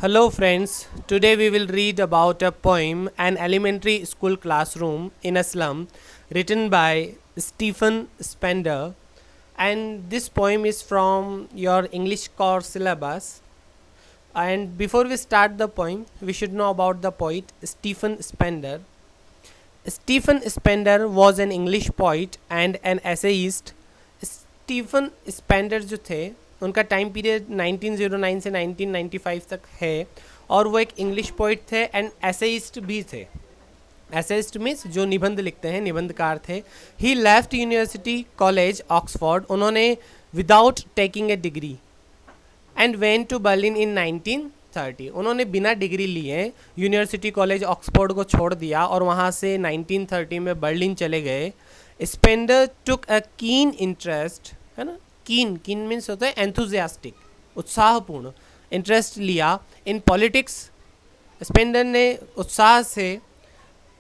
Hello friends, today we will read about a poem, An Elementary School Classroom in a Slum, written by Stephen Spender. And this poem is from your English course syllabus. And before we start the poem, we should know about the poet Stephen Spender. Stephen Spender was an English poet and an essayist. Stephen Spender जो थे उनका time period 1909 से 1995 तक है और वो एक English poet थे एंड एसेइस्ट भी थे. एसेइस्ट मीन्स जो निबंध लिखते हैं, निबंधकार थे. He left university college Oxford, उन्होंने without taking a degree and went to Berlin in 1930. उन्होंने बिना डिग्री लिए यूनिवर्सिटी कॉलेज ऑक्सफोर्ड को छोड़ दिया और वहाँ से 1930 में बर्लिन चले गए. स्पेंडर टुक अ कीन इंटरेस्ट, है ना, कीन मीन्स होता है एंथुजियास्टिक, उत्साहपूर्ण इंटरेस्ट लिया इन पॉलिटिक्स. स्पेंडर ने उत्साह से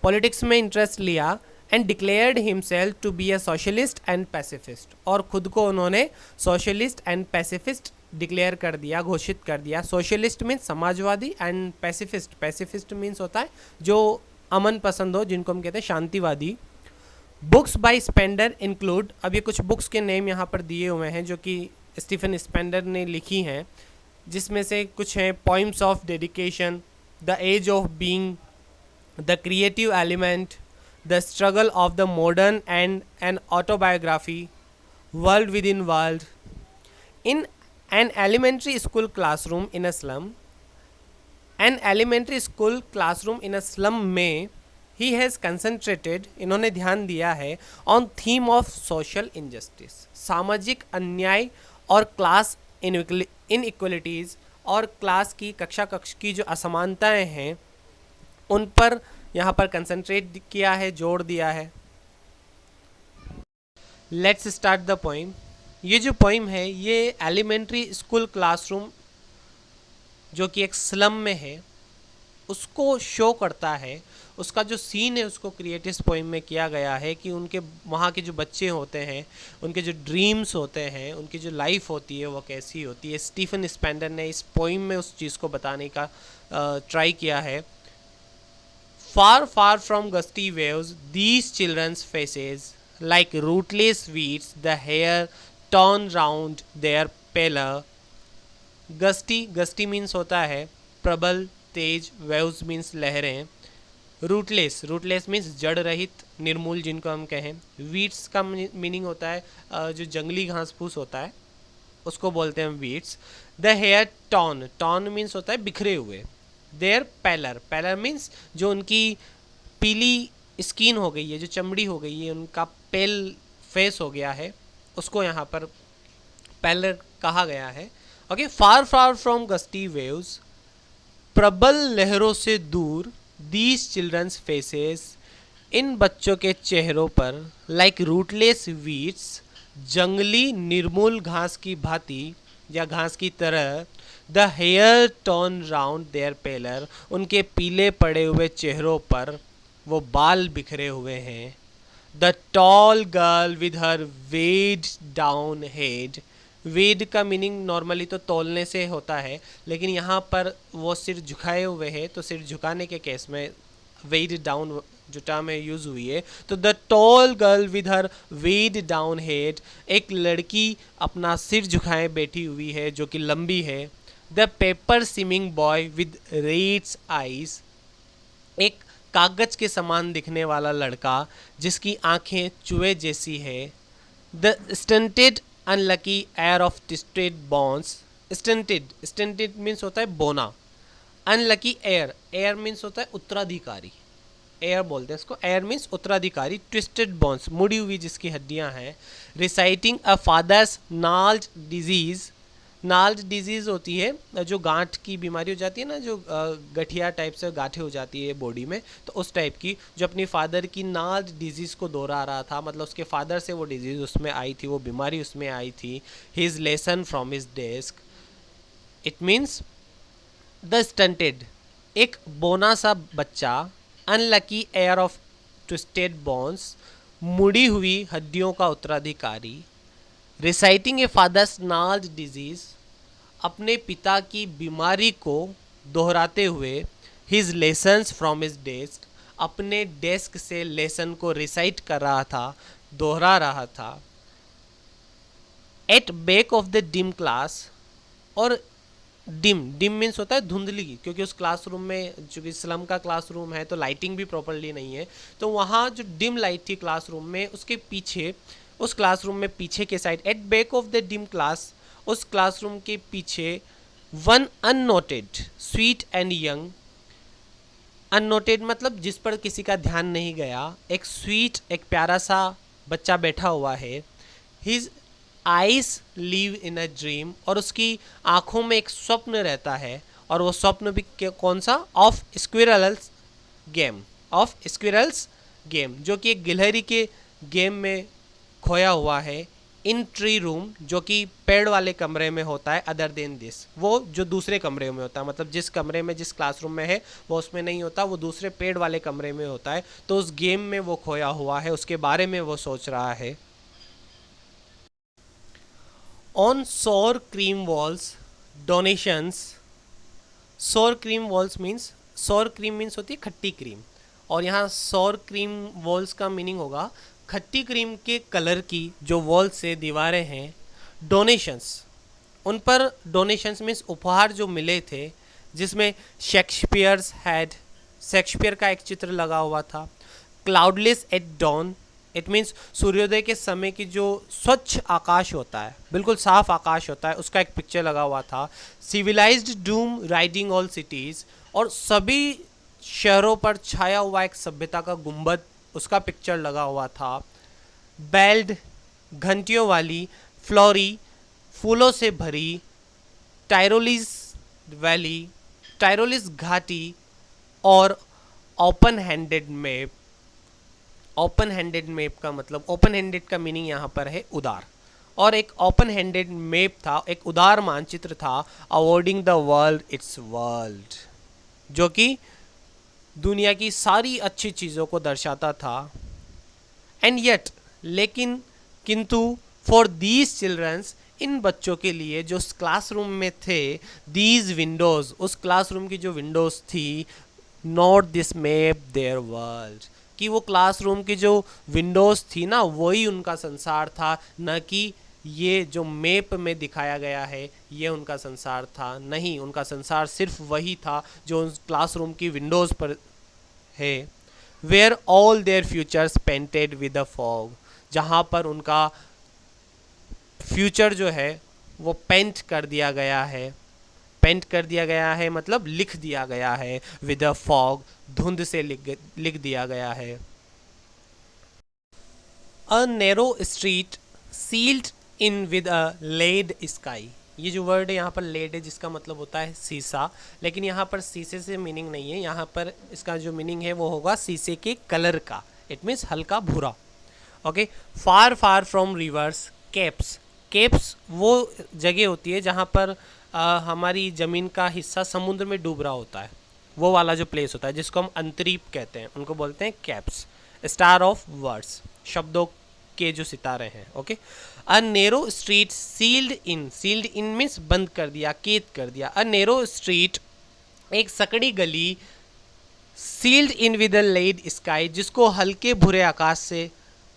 पॉलिटिक्स में इंटरेस्ट लिया and declared himself to be a socialist and pacifist, और ख़ुद को उन्होंने सोशलिस्ट एंड पैसिफिस्ट डिक्लेयर कर दिया, घोषित कर दिया. Socialist means Samajwadi and pacifist means होता है जो अमन पसंद हो, जिनको हम कहते हैं शांतिवादी. बुक्स बाय स्पेंडर इंक्लूड, अब ये कुछ बुक्स के नेम यहाँ पर दिए हुए हैं जो कि स्टीफन स्पेंडर ने लिखी हैं, जिसमें से कुछ हैं poems of dedication, the age of being, the creative element, the struggle of the modern and an autobiography, world within world. In an elementary school classroom in a slum, an elementary school classroom in a slum में he has concentrated, इन्होंने ध्यान दिया है on theme of social injustice, सामाजिक अन्याय और class inequalities और class की कक्ष की जो असमानताएं हैं उन पर यहाँ पर कंसनट्रेट किया है, जोड़ दिया है. Let's start the poem. ये जो पोइम है ये एलिमेंट्री स्कूल क्लासरूम जो कि एक स्लम में है उसको शो करता है. उसका जो सीन है उसको क्रिएट इस पोइम में किया गया है कि उनके वहाँ के जो बच्चे होते हैं, उनके जो ड्रीम्स होते हैं, उनकी जो लाइफ होती है वो कैसी होती है. स्टीफन स्पेंडर ने इस पोइम में उस चीज़ को बताने का ट्राई किया है. Far far from gusty waves these children's faces like rootless weeds, the hair turn round their paler. Gusty means होता है प्रबल, तेज. वेव्स मीन्स लहरें. रूटलेस मीन्स जड़ रहित, निर्मूल जिनको हम कहें. वीड्स का मीनिंग होता है जो जंगली घास फूस होता है उसको बोलते हैं weeds. The hair torn means होता है बिखरे हुए. देयर पैलर मीन्स जो उनकी पीली स्किन हो गई है, जो चमड़ी हो गई है, उनका पेल फेस हो गया है, उसको यहाँ पर पैलर कहा गया है. Okay. Far far from gusty waves, प्रबल लहरों से दूर, दीज चिल्ड्रंस फेसेस, इन बच्चों के चेहरों पर, लाइक रूटलेस वीड्स, जंगली निर्मूल घास की भांति या घास की तरह, the hair turn round their paler, उनके पीले पड़े हुए चेहरों पर वो बाल बिखरे हुए हैं. The tall girl with her weighed down head, weighed का मीनिंग नॉर्मली तो तोलने से होता है, लेकिन यहाँ पर वो सिर झुकाए हुए है तो सिर झुकाने के केस में वेड डाउन जो टर्म है यूज़ हुई है. तो the tall girl with her weighed down head, एक लड़की अपना सिर झुकाए बैठी हुई है जो कि लंबी है. The paper seeming boy with rat's eyes, एक कागज के समान दिखने वाला लड़का जिसकी आंखें चूहे जैसी है. The stunted unlucky heir of twisted bones, stunted means होता है बोना. अनलकी एयर मीन्स होता है उत्तराधिकारी, एयर बोलते हैं इसको. एयर मीन्स उत्तराधिकारी. ट्विस्टेड बॉन्स, मुड़ी हुई जिसकी हड्डियां हैं. रिसाइटिंग अ फादर्स नाल्ड डिजीज होती है जो गांठ की बीमारी हो जाती है ना, जो गठिया टाइप से गांठें हो जाती है बॉडी में, तो उस टाइप की, जो अपनी फादर की नाल्ड डिजीज़ को दोहरा रहा था, मतलब उसके फादर से वो डिजीज़ उसमें आई थी, वो बीमारी उसमें आई थी. His lesson from his desk, it means the stunted, एक बोना सा बच्चा. Unlucky heir of twisted bones, मुड़ी हुई हड्डियों का उत्तराधिकारी. Reciting a father's gnarled disease, अपने पिता की बीमारी को दोहराते हुए his lessons from his desk, अपने डेस्क से लेसन को रिसाइट कर रहा था, दोहरा रहा था। At back of the dim class, और डिम डिम मीन्स होता है धुंधली, क्योंकि उस क्लासरूम में, चूँकि स्लम का क्लासरूम है तो लाइटिंग भी प्रॉपरली नहीं है, तो वहाँ जो डिम लाइट थी क्लासरूम में, उसके पीछे, उस क्लासरूम में पीछे के side, at back of the dim class, उस क्लासरूम के पीछे, one unnoted sweet and young, unnoted मतलब जिस पर किसी का ध्यान नहीं गया, एक स्वीट, एक प्यारा सा बच्चा बैठा हुआ है। His eyes live in a dream, और उसकी आँखों में एक स्वप्न रहता है, और वो स्वप्न भी कौन सा? Of squirrels game, of squirrels game, जो कि एक गिलहरी के गेम में खोया हुआ है। इन ट्री रूम, जो कि पेड़ वाले कमरे में होता है, अदर देन दिस, वो जो दूसरे कमरे में होता है, मतलब जिस कमरे में, जिस क्लासरूम में है वो उसमें नहीं होता, वो दूसरे पेड़ वाले कमरे में होता है, तो उस गेम में वो खोया हुआ है, उसके बारे में वो सोच रहा है। ऑन सोर क्रीम वॉल्स डोनेशंस, सोर क्रीम वॉल्स मीन्स, सोर क्रीम मीन्स होती है खट्टी क्रीम, और यहाँ सोर क्रीम वॉल्स का मीनिंग होगा खट्टी क्रीम के कलर की जो वॉल से दीवारें हैं। डोनेशंस, उन पर डोनेशंस मीन्स उपहार जो मिले थे, जिसमें शेक्सपियर्स हैड, शेक्सपियर का एक चित्र लगा हुआ था। Cloudless at dawn, it means सूर्योदय के समय की जो स्वच्छ आकाश होता है, बिल्कुल साफ आकाश होता है, उसका एक पिक्चर लगा हुआ था। Civilised dome riding all cities, और सभी शहरों पर छाया हुआ एक सभ्यता का गुंबद, उसका पिक्चर लगा हुआ था। बेल्ड, घंटियों वाली, फ्लोरी, फूलों से भरी, टायरोलिस वैली, टायरोलिस घाटी, और open handed map. Open handed map का मतलब, ओपन हैंडेड का मीनिंग यहाँ पर है उदार, और एक ओपन हैंडेड मैप था, एक उदार मानचित्र था, awarding the world it's world, जो कि दुनिया की सारी अच्छी चीज़ों को दर्शाता था। एंड येट, लेकिन, किंतु, फॉर दीज चिल्ड्रंस, इन बच्चों के लिए जो उस क्लासरूम में थे, दीज विंडोज़, उस क्लासरूम की जो विंडोज़ थी, not this map there world, कि वो क्लासरूम की जो विंडोज़ थी ना, वही उनका संसार था, न कि ये जो मैप में दिखाया गया है ये उनका संसार था। नहीं, उनका संसार सिर्फ वही था जो उस क्लासरूम की विंडोज़ पर है। Where all their futures painted with a fog, जहाँ पर उनका फ्यूचर जो है वो पेंट कर दिया गया है। पेंट कर दिया गया है मतलब लिख दिया गया है, विद अ फॉग, धुंध से लिख दिया गया है। A narrow street sealed in with a lead sky, ये जो वर्ड है यहाँ पर लेड है, जिसका मतलब होता है शीशा, लेकिन यहाँ पर शीशे से मीनिंग नहीं है, यहाँ पर इसका जो मीनिंग है वो होगा शीशे के कलर का, इट मीन्स हल्का भूरा। Okay, far far from reverse, keeps, keeps वो जगह होती है जहाँ पर हमारी ज़मीन का हिस्सा समुद्र में डूब रहा होता है, वो वाला जो प्लेस होता है जिसको हम अंतरीप कहते हैं, उनको बोलते हैं कैप्स। स्टार ऑफ वर्ड्स, शब्दों के जो सितारे हैं। ओके, अ नेरो स्ट्रीट सील्ड इन, सील्ड इन मीन्स बंद कर दिया, कैद कर दिया। अ नेरो स्ट्रीट, एक सकड़ी गली, sealed in with a lead sky, जिसको हल्के भूरे आकाश से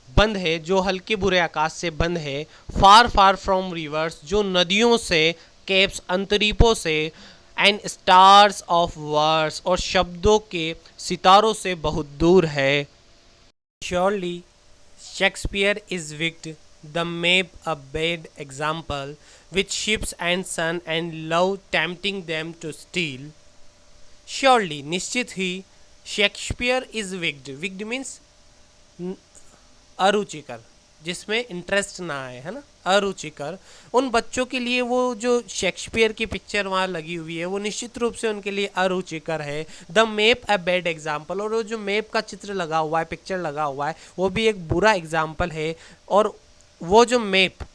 बंद है, जो हल्के भूरे आकाश से बंद है। फार फार फ्रॉम रिवर्स, जो नदियों से, केप्स अंतरीपों से, एंड स्टार्स ऑफ वर्ड्स, और शब्दों के सितारों से बहुत दूर है। Surely Shakespeare is wicked the map a bad example, with ships and sun and love tempting them to steal. Surely, निश्चित ही, Shakespeare is wicked, wicked means अरुचिकर, जिसमें इंटरेस्ट ना आए, है ना, अरुचिकर। उन बच्चों के लिए वो जो शेक्सपियर की पिक्चर वहाँ लगी हुई है वो निश्चित रूप से उनके लिए अरुचिकर है। The map a bad example, और वो जो मैप का चित्र लगा हुआ है, पिक्चर लगा हुआ है, वो भी एक बुरा एग्जाम्पल है। और वो जो मैप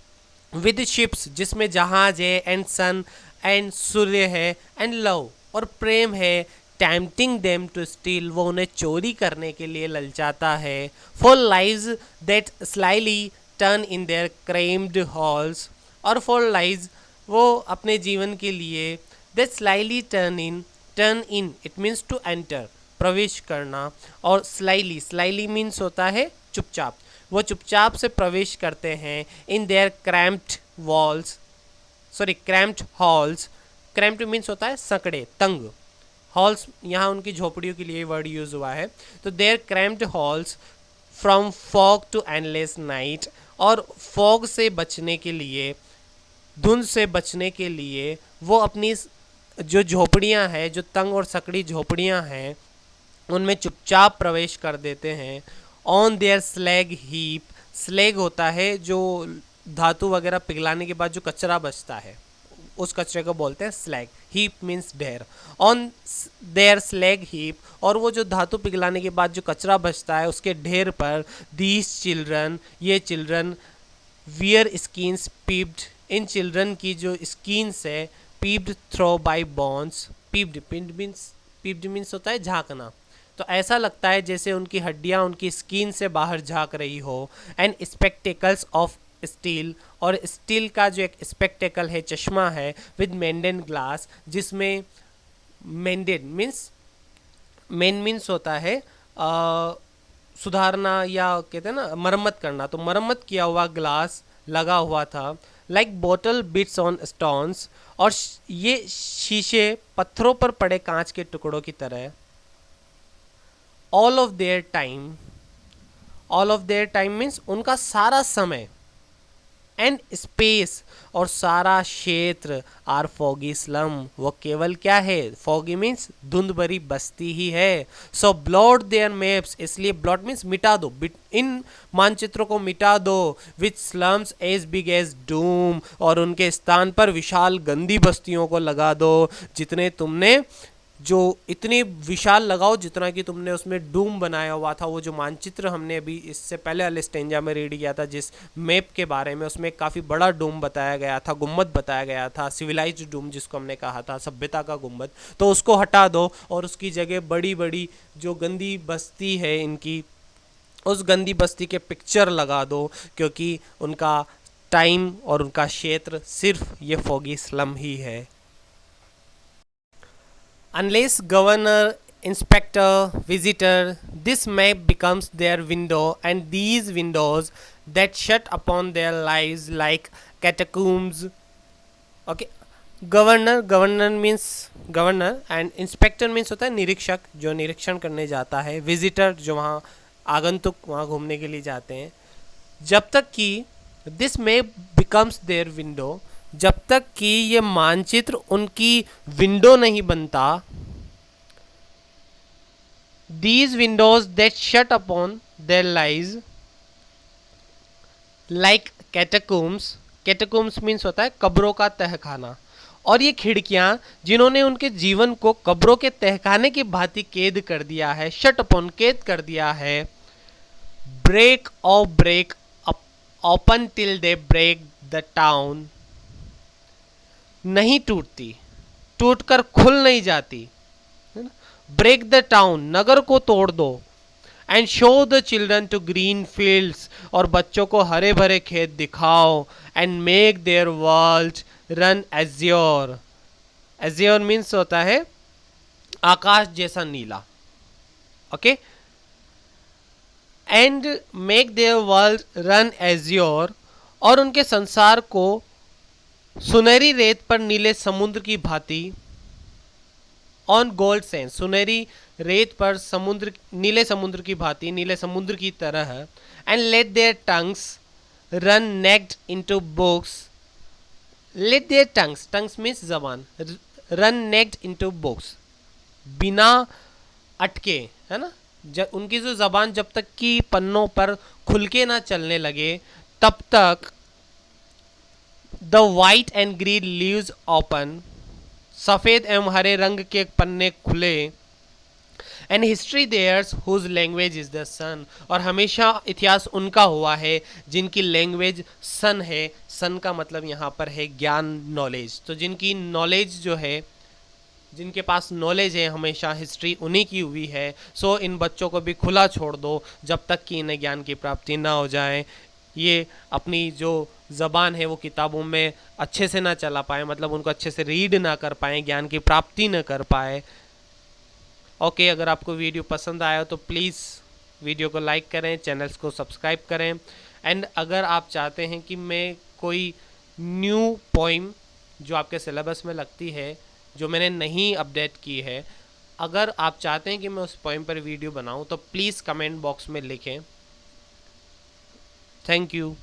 विद शिप्स, जिसमें जहाज है, एंड सन, एंड सूर्य है, एंड लव, और प्रेम है, टेम्पटिंग देम टू स्टील, वो उन्हें चोरी करने के लिए ललचाता है। For lies that slyly turn in their cramped holes, और फॉर लाइज, वो अपने जीवन के लिए, that slyly turn in, turn in it means to enter, प्रवेश करना, और स्लाइली, स्लाइली मीन्स होता है चुपचाप, वो चुपचाप से प्रवेश करते हैं in their cramped walls, sorry cramped halls, cramped means होता है सकड़े, तंग, हॉल्स यहाँ उनकी झोपड़ियों के लिए वर्ड यूज हुआ है, तो their cramped holes from fog to endless night, और फॉग से बचने के लिए, धुंध से बचने के लिए वो अपनी जो झोपड़ियाँ हैं, जो तंग और सकड़ी झोपड़ियाँ हैं, उनमें चुपचाप प्रवेश कर देते हैं। On their slag heap, slag होता है जो धातु वगैरह पिघलाने के बाद जो कचरा बचता है, उस कचरे को बोलते हैं स्लैग, हीप मीन्स ढेर, ऑन देयर स्लैग हीप, और वो जो धातु पिघलाने के बाद जो कचरा बचता है उसके ढेर पर, दीज चिल्ड्रन, ये चिल्ड्रन, वियर स्किन्स पीप्ड, इन चिल्ड्रन की जो स्किन्स है, peeped through by bones, peeped means होता है झांकना, तो ऐसा लगता है जैसे उनकी हड्डियां उनकी स्किन से बाहर झांक रही हो, एंड स्पेक्टेकल्स ऑफ स्टील, और स्टील का जो एक स्पेक्टेकल है, चश्मा है, विद मेंडेन ग्लास, जिसमें मेंडेन मीन्स, मेन मीन्स होता है सुधारना या कहते हैं ना मरम्मत करना, तो मरम्मत किया हुआ ग्लास लगा हुआ था, like bottle beads on stones, और ये शीशे पत्थरों पर पड़े कांच के टुकड़ों की तरह। All of their time, all of their time means उनका सारा समय, एंड स्पेस, और सारा क्षेत्र, आर फॉगी स्लम, वो केवल क्या है, फॉगी मीन्स धुंध भरी बस्ती ही है। सो ब्लॉट देयर मैप्स, इसलिए ब्लॉट मीन्स मिटा दो, इन मानचित्रों को मिटा दो, with slums as big as doom, और उनके स्थान पर विशाल गंदी बस्तियों को लगा दो, जितने तुमने, जो इतनी विशाल लगाओ जितना कि तुमने उसमें डूम बनाया हुआ था। वो जो मानचित्र हमने अभी इससे पहले वाले स्टेंजा में रीड किया था जिस मैप के बारे में, उसमें काफ़ी बड़ा डूम बताया गया था, गुम्बद बताया गया था, सिविलाइज्ड डूम जिसको हमने कहा था, सभ्यता का गुम्बद, तो उसको हटा दो और उसकी जगह बड़ी बड़ी जो गंदी बस्ती है इनकी, उस गंदी बस्ती के पिक्चर लगा दो, क्योंकि उनका टाइम और उनका क्षेत्र सिर्फ ये फॉगी स्लम ही है। Unless governor, inspector, visitor, this map becomes their window, and these windows that shut upon their lives like catacombs. Okay, governor means governor, and inspector means होता है निरीक्षक, जो निरीक्षण करने जाता है, visitor जो वहाँ आगंतुक वहाँ घूमने के लिए जाते हैं। जब तक कि this map becomes their window, जब तक कि ये मानचित्र उनकी विंडो नहीं बनता, these windows that shut upon their lives like catacombs, catacombs means होता है कब्रों का तहखाना, और ये खिड़कियां जिन्होंने उनके जीवन को कब्रों के तहखाने की भांति कैद कर दिया है, शट अपॉन कैद कर दिया है, ब्रेक और break open till they break the town, नहीं टूटती, टूटकर खुल नहीं जाती, ब्रेक द टाउन, नगर को तोड़ दो, and show the children to green fields, और बच्चों को हरे भरे खेत दिखाओ, and make their world run azure, azure means होता है आकाश जैसा नीला, okay, and make their world run azure, और उनके संसार को सुनहरी रेत पर नीले समुद्र की भांति, ऑन गोल्ड सैंड, सुनहरी रेत पर समुद्र, नीले समुद्र की भांति, नीले समुद्र की तरह, and let their tongues run naked into books, let their tongues, tongues means जबान, रन नेक्ड इनटू बुक्स, बिना अटके, है ना, उनकी जो जबान जब तक कि पन्नों पर खुल के ना चलने लगे तब तक, the white and green leaves open, सफ़ेद एवं हरे रंग के पन्ने खुले, and history theirs whose language is the sun, और हमेशा इतिहास उनका हुआ है जिनकी लैंग्वेज सन है, सन का मतलब यहाँ पर है ज्ञान, नॉलेज, तो जिनकी नॉलेज जो है, जिनके पास नॉलेज है, हमेशा हिस्ट्री उन्हीं की हुई है। सो इन बच्चों को भी खुला छोड़ दो जब तक कि इन्हें ज्ञान की प्राप्ति ना हो जाए, ये अपनी जो ज़बान है वो किताबों में अच्छे से ना चला पाए, मतलब उनको अच्छे से रीड ना कर पाए, ज्ञान की प्राप्ति ना कर पाए, ओके, अगर आपको वीडियो पसंद आया तो प्लीज़ वीडियो को लाइक करें, चैनल्स को सब्सक्राइब करें। एंड अगर आप चाहते हैं कि मैं कोई न्यू पोइम जो आपके सिलेबस में लगती है, जो मैंने नहीं अपडेट की है, अगर आप चाहते हैं कि मैं उस पोइम पर वीडियो बनाऊं तो प्लीज़ कमेंट बॉक्स में लिखें। Thank you.